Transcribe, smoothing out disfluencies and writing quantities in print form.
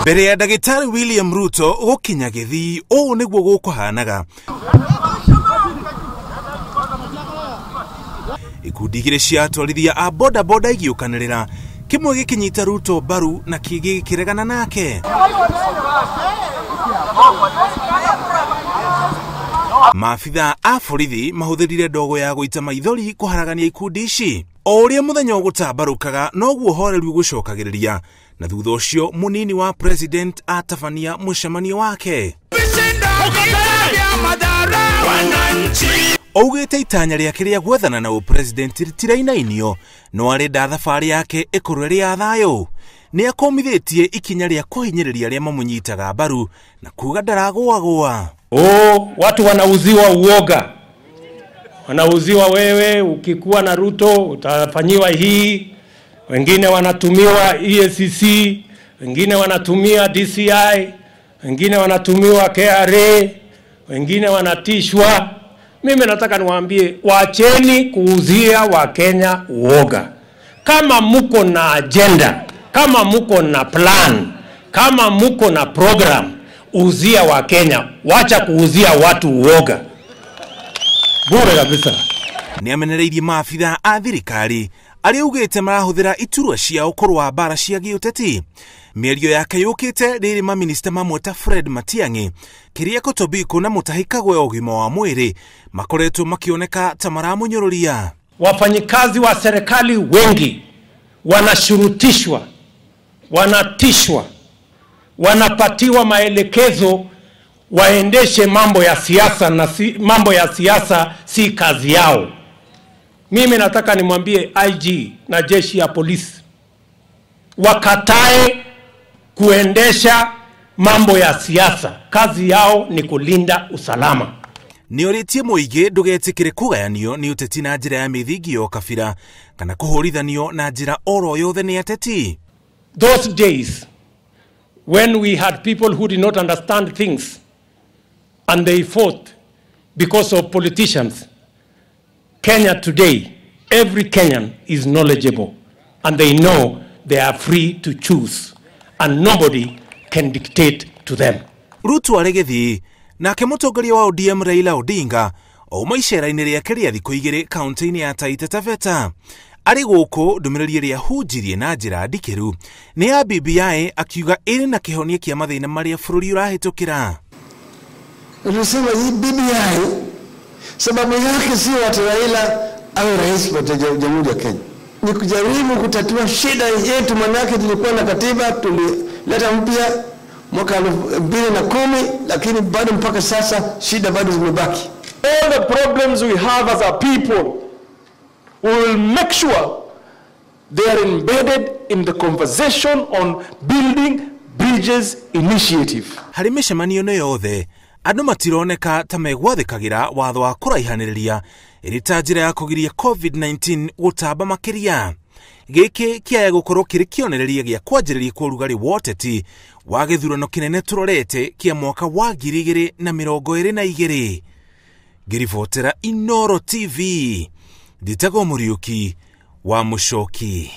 Mbere ya Ndagĩtarĩ William Ruto gũkinya Gĩthii, ũũ nĩguo gũkũhanaga. Ikundi igĩrĩ cia atwarithia a boda boda igĩũkanĩrĩra, kĩmwe gĩkĩnyita Ruto mbaru na kĩngĩ gĩkĩregana nake. Maabitha a borithi mahũthĩrire ndogo ya gũita maithori kũharagania ikundi ici. O ũrĩa mũthenya ũgũtambarũkaga noguo horeru gũcokagĩrĩria, na thutha ũcio mũnini wa president atabania mũcemanio wake. Ougĩte itanya rĩake rĩa gwethana na president ritirainainio, no arenda thabarĩ yake ĩkorwo ĩrĩ ya thayũ. Nĩ akomithĩtie ikinya rĩa kuhinyiriria rĩa mamũnyitaga mbaru na kuga ndaragũagũa. Watu wanauziwa uoga. Wanauziwa wewe ukikuwa na Ruto utafanyiwa hii, wengine wanatumiwa EACC, wengine wanatumia DCI, wengine wanatumiwa KRA, wengine wanatishwa. Mimi nataka niwaambie, waacheni kuuzia Wakenya uoga. Kama muko na agenda, kama muko na plan, kama muko na program, uzia Wakenya, wacha kuuzia watu uoga. Bure kabisa. Nĩ amenereirie maabitha a thirikari arĩa augĩte marahuthĩra iturwa ciao kũrũa mbara cia gĩũteti. Mĩario yake yũkĩte rĩrĩ maminista mamwe ta Fred Matiang'i, Kĩrĩako Tobiko na Mutahi Kagwe wa ũgima wa mwĩrĩ makoretwo makĩoneka ta maramũnyũrũria. Wafanyikazi wa serikali wengi wanashurutishwa, wanatishwa, wanapatiwa maelekezo waendeshe mambo ya siasa, na mambo ya siasa si kazi yao. Mimi nataka nimwambie IG na jeshi ya polisi wakatae kuendesha mambo ya siasa. Kazi yao ni kulinda usalama. Nĩorĩtie mũingĩ ndũgetĩkĩre kũgayanio nĩ ũteti na njĩra ya mĩthingi ya kabira kana kũhũrithanio na njĩra oro yothe nĩ ateti. Those days when we had people who did not understand things and they fought because of politicians, Kenya today, every Kenyan is knowledgeable and they know they are free to choose and nobody can dictate to them. Ruto arĩ Gĩthii, nake mũtongoria wa ODM Raila Odinga ouma icera-inĩ rĩake rĩa thikũ igĩrĩ kaunti-inĩ ya Taita Taveta. Arĩ gũkũ ndũmĩrĩri ĩrĩa hunjirie na njĩra ndikĩru nĩ ya BBI, akiuga ĩrĩ na kĩhonia kĩa mathĩna marĩa bũrũri ũrahĩtũkĩra. Unasema hii BBI sababu yake si ati Raila awe rais wa Jamhuri ya Kenya, ni kujaribu kutatua shida yetu. Manake tulikuwa na katiba tulileta mpya mwaka 2010, lakini bado mpaka sasa shida bado zimebaki. All the problems we have as a people, we will make sure they are embedded in the conversation on building bridges initiative. Harĩ mĩcemanio yothe andũ matironeka ta megwathĩkagĩra watho wa kũraihanĩrĩria ĩrĩ ta njĩra ya kũgiria COVID-19 gũtamba makĩria. Gĩkĩ kĩaya gũkorwo kĩrĩ kĩonereria gĩa kwanjĩrĩria kwa ũrugarĩ wa ũteti wa gĩthurano kĩnene tũrorete kĩa mwaka wa 2022. Ngĩribotera Inooro TV, Ndĩtagwo Mũriũki wa Mũchoki.